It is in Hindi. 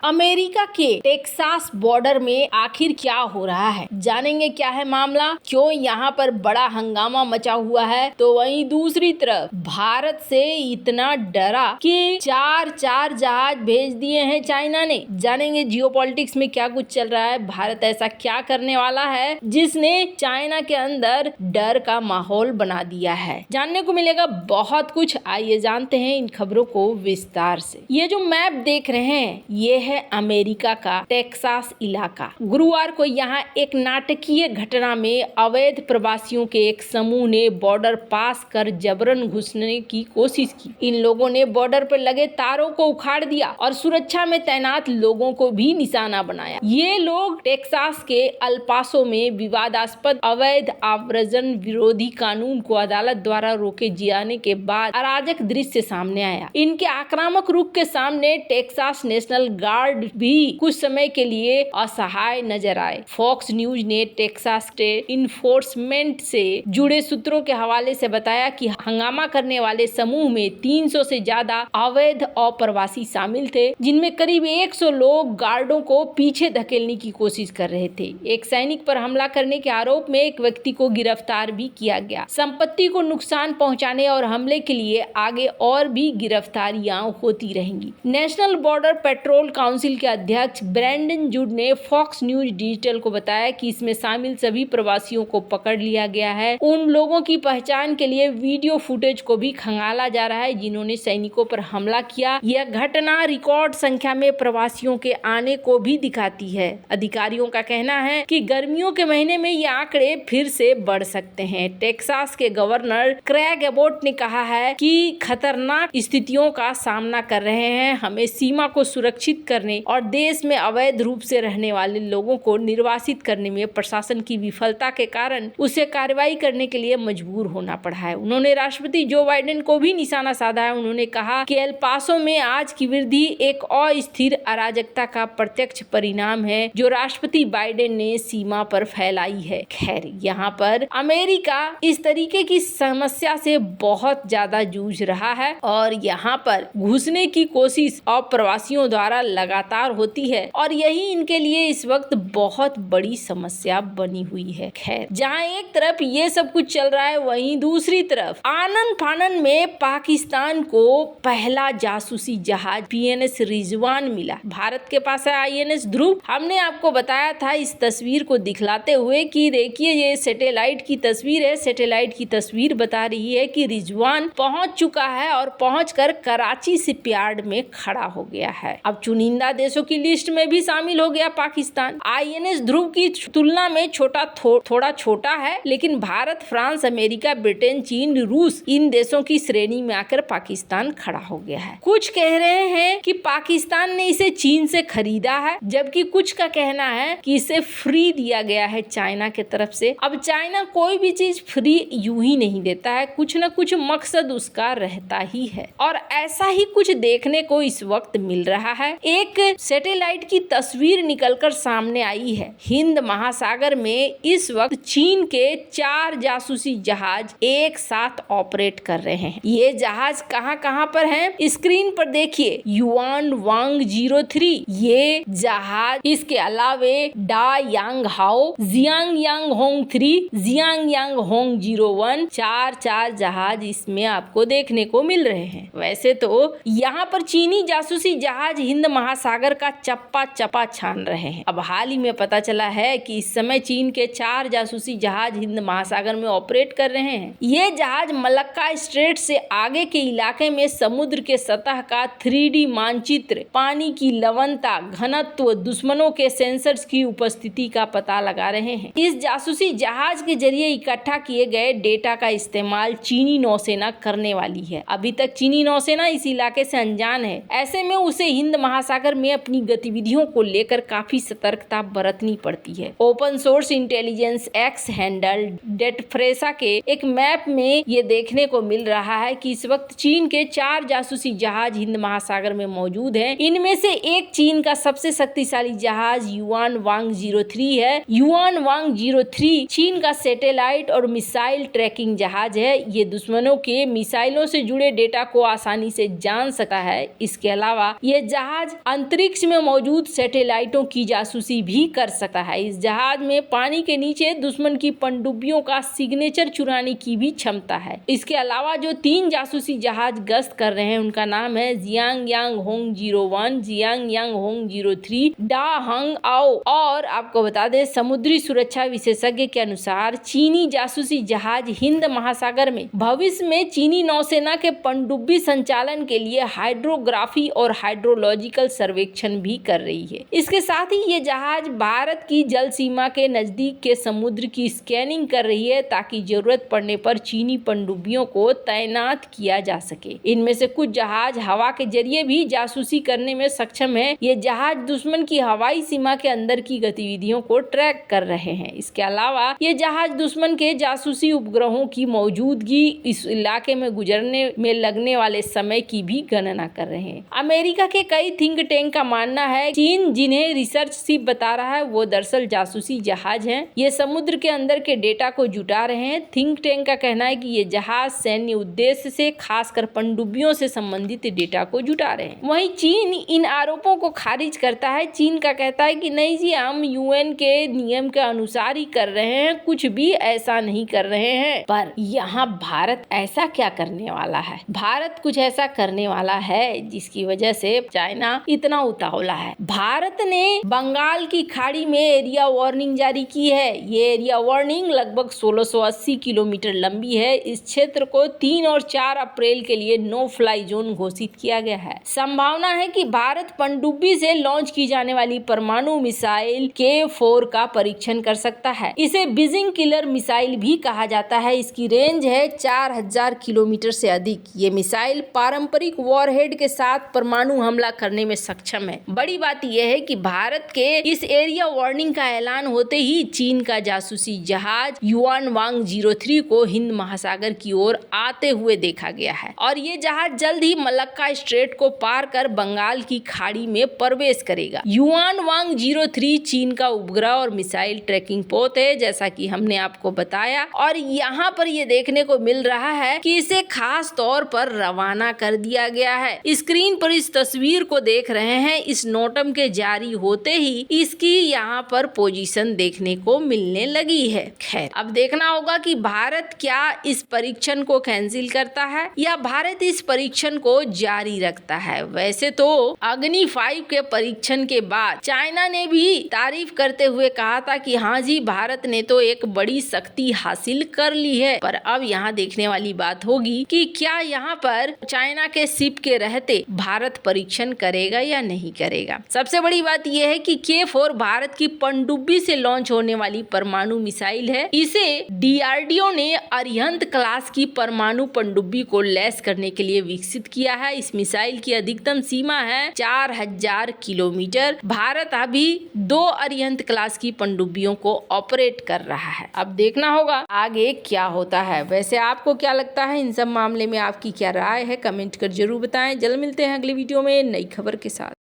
अमेरिका के टेक्सास बॉर्डर में आखिर क्या हो रहा है, जानेंगे क्या है मामला, क्यों यहाँ पर बड़ा हंगामा मचा हुआ है। तो वहीं दूसरी तरफ भारत से इतना डरा कि चार जहाज भेज दिए हैं चाइना ने। जानेंगे जियोपॉलिटिक्स में क्या कुछ चल रहा है, भारत ऐसा क्या करने वाला है जिसने चाइना के अंदर डर का माहौल बना दिया है। जानने को मिलेगा बहुत कुछ, आइए जानते हैं इन खबरों को विस्तार से। ये जो मैप देख रहे हैं ये है अमेरिका का टेक्सास इलाका। गुरुवार को यहाँ एक नाटकीय घटना में अवैध प्रवासियों के एक समूह ने बॉर्डर पास कर जबरन घुसने की कोशिश की। इन लोगों ने बॉर्डर पर लगे तारों को उखाड़ दिया और सुरक्षा में तैनात लोगों को भी निशाना बनाया। ये लोग टेक्सास के अल्पासो में विवादास्पद अवैध आव्रजन विरोधी कानून को अदालत द्वारा रोके जाने के बाद अराजक दृश्य सामने आया। इनके आक्रामक रुख के सामने टेक्सास नेशनल गार्ड भी कुछ समय के लिए असहाय नजर आए। फॉक्स न्यूज ने टेक्सास स्टेट इन्फोर्समेंट से जुड़े सूत्रों के हवाले से बताया कि हंगामा करने वाले समूह में 300 से ज्यादा अवैध अप्रवासी शामिल थे, जिनमें करीब 100 लोग गार्डों को पीछे धकेलने की कोशिश कर रहे थे। एक सैनिक पर हमला करने के आरोप में एक व्यक्ति को गिरफ्तार भी किया गया। संपत्ति को नुकसान पहुंचाने और हमले के लिए आगे और भी गिरफ्तारियां होती रहेंगी। नेशनल बॉर्डर पेट्रोल काउंसिल के अध्यक्ष ब्रैंडन जूड ने फॉक्स न्यूज डिजिटल को बताया कि इसमें शामिल सभी प्रवासियों को पकड़ लिया गया है। उन लोगों की पहचान के लिए वीडियो फुटेज को भी खंगाला जा रहा है जिन्होंने सैनिकों पर हमला किया। यह घटना रिकॉर्ड संख्या में प्रवासियों के आने को भी दिखाती है। अधिकारियों का कहना है कि गर्मियों के महीने में ये आंकड़े फिर से बढ़ सकते हैं। टेक्सास के गवर्नर क्रेग एबोट ने कहा है कि खतरनाक स्थितियों का सामना कर रहे हैं। हमें सीमा को सुरक्षित करने और देश में अवैध रूप से रहने वाले लोगों को निर्वासित करने में प्रशासन की विफलता के कारण उसे कार्रवाई करने के लिए मजबूर होना पड़ा है। उन्होंने राष्ट्रपति जो बाइडेन को भी निशाना साधा है। उन्होंने कहा कि एल पासो में आज की वृद्धि एक अस्थिर अराजकता का प्रत्यक्ष परिणाम है जो राष्ट्रपति बाइडेन ने सीमा पर फैलाई है। खैर, यहाँ पर अमेरिका इस तरीके की समस्या से बहुत ज्यादा जूझ रहा है और यहाँ पर घुसने की कोशिश अप्रवासियों द्वारा लगातार होती है और यही इनके लिए इस वक्त बहुत बड़ी समस्या बनी हुई है। खैर, जहाँ एक तरफ ये सब कुछ चल रहा है वहीं दूसरी तरफ आनन फानन में पाकिस्तान को पहला जासूसी जहाज PNS रिजवान मिला। भारत के पास है INS ध्रुव। हमने आपको बताया था इस तस्वीर को दिखलाते हुए कि देखिए ये सैटेलाइट की तस्वीर है। सैटेलाइट की तस्वीर बता रही है कि रिजवान पहुंच चुका है और पहुंचकर कराची शिपयार्ड में खड़ा हो गया है। अब चुनिंदा देशों की लिस्ट में भी शामिल हो गया पाकिस्तान। INS ध्रुव की तुलना में थोड़ा छोटा है, लेकिन भारत, फ्रांस, अमेरिका, ब्रिटेन, चीन, रूस इन देशों की श्रेणी में आकर पाकिस्तान खड़ा हो गया है। कुछ कह रहे हैं कि पाकिस्तान ने इसे चीन से खरीदा है, जबकि कुछ का कहना है कि इसे फ्री दिया गया है चाइना के तरफ से। अब चाइना कोई भी चीज फ्री यूं ही नहीं देता है, कुछ न कुछ मकसद उसका रहता ही है और ऐसा ही कुछ देखने को इस वक्त मिल रहा है। एक सैटेलाइट की तस्वीर निकलकर सामने आई है। हिंद महासागर में इस वक्त चीन के 4 जासूसी जहाज एक साथ ऑपरेट कर रहे हैं। ये जहाज कहां पर हैं? स्क्रीन पर देखिए, युआन वांग 03 ये जहाज, इसके अलावे डा यांग हाओ, जियांग यांग होंग 3, जियांग यांग होंग 01, 4 जहाज इसमें आपको देखने को मिल रहे हैं। वैसे तो यहाँ पर चीनी जासूसी जहाज हिंद महासागर का चप्पा छान रहे हैं। अब हाल ही में पता चला है कि इस समय चीन के 4 जासूसी जहाज हिंद महासागर में ऑपरेट कर रहे हैं। ये जहाज मलक्का स्ट्रेट से आगे के इलाके में समुद्र के सतह का 3D मानचित्र, पानी की लवणता, घनत्व, दुश्मनों के सेंसर्स की उपस्थिति का पता लगा रहे हैं। इस जासूसी जहाज के जरिए इकट्ठा किए गए डेटा का इस्तेमाल चीनी नौसेना करने वाली है। अभी तक चीनी नौसेना इस इलाके से अनजान है। ऐसे में उसे हिंद महासागर में अपनी गतिविधियों को लेकर काफी सतर्कता बरतनी पड़ती है। Open source intelligence X handle डेटफ्रेसा के एक मैप में ये देखने को मिल रहा है कि इस वक्त चीन के 4 जासूसी जहाज हिंद महासागर में मौजूद हैं। इनमें से एक चीन का सबसे शक्तिशाली जहाज युआन वांग 03 है। युआन वांग 03 चीन का सैटेलाइट और मिसाइल ट्रैकिंग जहाज है। ये दुश्मनों के मिसाइलों से जुड़े डेटा को आसानी से जान सकता है। इसके अलावा ये जहाज अंतरिक्ष में मौजूद सैटेलाइटों की जासूसी भी कर सकता है। इस जहाज में पानी के नीचे दुश्मन की पनडुब्बियों का सिग्नेचर चुराने की भी क्षमता है। इसके अलावा जो 3 जासूसी जहाज गश्त कर रहे हैं उनका नाम है जियांग यांग होंग 01, जियांग यांग होंग 03, डा हंग आओ। और आपको बता दें, समुद्री सुरक्षा विशेषज्ञ के अनुसार चीनी जासूसी जहाज हिंद महासागर में भविष्य में चीनी नौसेना के पनडुब्बी संचालन के लिए हाइड्रोग्राफी और हाइड्रोलॉजिकल सर्वेक्षण भी कर रही है। इसके साथ ही ये जहाज भारत की जल सीमा के नजदीक के समुद्र की स्कैनिंग कर रही है ताकि जरूरत पड़ने पर चीनी पनडुब्बियों को तैनात किया जा सके। इनमें से कुछ जहाज हवा के जरिए भी जासूसी करने में सक्षम है। ये जहाज दुश्मन की हवाई सीमा के अंदर की गतिविधियों को ट्रैक कर रहे हैं। इसके अलावा ये जहाज दुश्मन के जासूसी उपग्रहों की मौजूदगी, इस इलाके में गुजरने में लगने वाले समय की भी गणना कर रहे हैं। अमेरिका के कई थिंक टैंक का मानना है चीन जिन्हें रिसर्च शिप बता रहा है वो दरअसल जासूसी जहाज हैं। ये समुद्र के अंदर के डेटा को जुटा रहे हैं। थिंक टैंक का कहना है कि ये जहाज सैन्य उद्देश्य से खासकर पनडुब्बियों से संबंधित डेटा को जुटा रहे हैं। वहीं चीन इन आरोपों को खारिज करता है। चीन का कहता है कि नहीं जी, हम यूएन के नियम के अनुसार ही कर रहे हैं, कुछ भी ऐसा नहीं कर रहे हैं। पर यहाँ भारत ऐसा क्या करने वाला है? भारत कुछ ऐसा करने वाला है जिसकी वजह से चाइना इतना उतावला है। भारत ने बंगाल की खाड़ी में एरिया वार्निंग जारी की है। ये एरिया वार्निंग लगभग 1680 किलोमीटर लंबी है। इस क्षेत्र को 3 और 4 अप्रैल के लिए नो फ्लाई जोन घोषित किया गया है। संभावना है कि भारत पनडुब्बी से लॉन्च की जाने वाली परमाणु मिसाइल K4 का परीक्षण कर सकता है। इसे बीजिंग किलर मिसाइल भी कहा जाता है। इसकी रेंज है 4000 किलोमीटर से अधिक। ये मिसाइल पारंपरिक वॉरहेड के साथ परमाणु हमला करने में सक्षम है। बड़ी बात यह है कि भारत के इस एरिया वार्निंग का ऐलान होते ही चीन का जासूसी जहाज युआन वांग 03 को हिंद महासागर की ओर आते हुए देखा गया है और ये जहाज जल्द ही मलक्का स्ट्रेट को पार कर बंगाल की खाड़ी में प्रवेश करेगा। युआन वांग 03 चीन का उपग्रह और मिसाइल ट्रैकिंग पोत है, जैसा कि हमने आपको बताया। और यहाँ पर ये देखने को मिल रहा है कि इसे खास तौर पर रवाना कर दिया गया है। स्क्रीन पर इस तस्वीर को देख रहे हैं। इस नोटम के जारी होते ही इसकी यहाँ पर पोजीशन देखने को मिलने लगी है। खैर, अब देखना होगा कि भारत क्या इस परीक्षण को कैंसिल करता है या भारत इस परीक्षण को जारी रखता है। वैसे तो अग्नि 5 के परीक्षण के बाद चाइना ने भी तारीफ करते हुए कहा था कि हाँ जी, भारत ने तो एक बड़ी शक्ति हासिल कर ली है। पर अब यहाँ देखने वाली बात होगी कि क्या यहाँ पर चाइना के शिप के रहते भारत परीक्षण करेगा या नहीं करेगा। सबसे बड़ी बात यह है कि K4 भारत की पनडुब्बी से लॉन्च होने वाली परमाणु मिसाइल है। इसे DRDO ने अरिहंत क्लास की परमाणु पनडुब्बी को लैस करने के लिए विकसित किया है। इस मिसाइल की अधिकतम सीमा है 4000 किलोमीटर। भारत अभी 2 अरिहंत क्लास की पनडुब्बियों को ऑपरेट कर रहा है। अब देखना होगा आगे क्या होता है। वैसे आपको क्या लगता है इन सब मामले में, आपकी क्या राय है? कमेंट कर जरूर बताएं। जल्द मिलते हैं अगली वीडियो में नई खबर के साथ।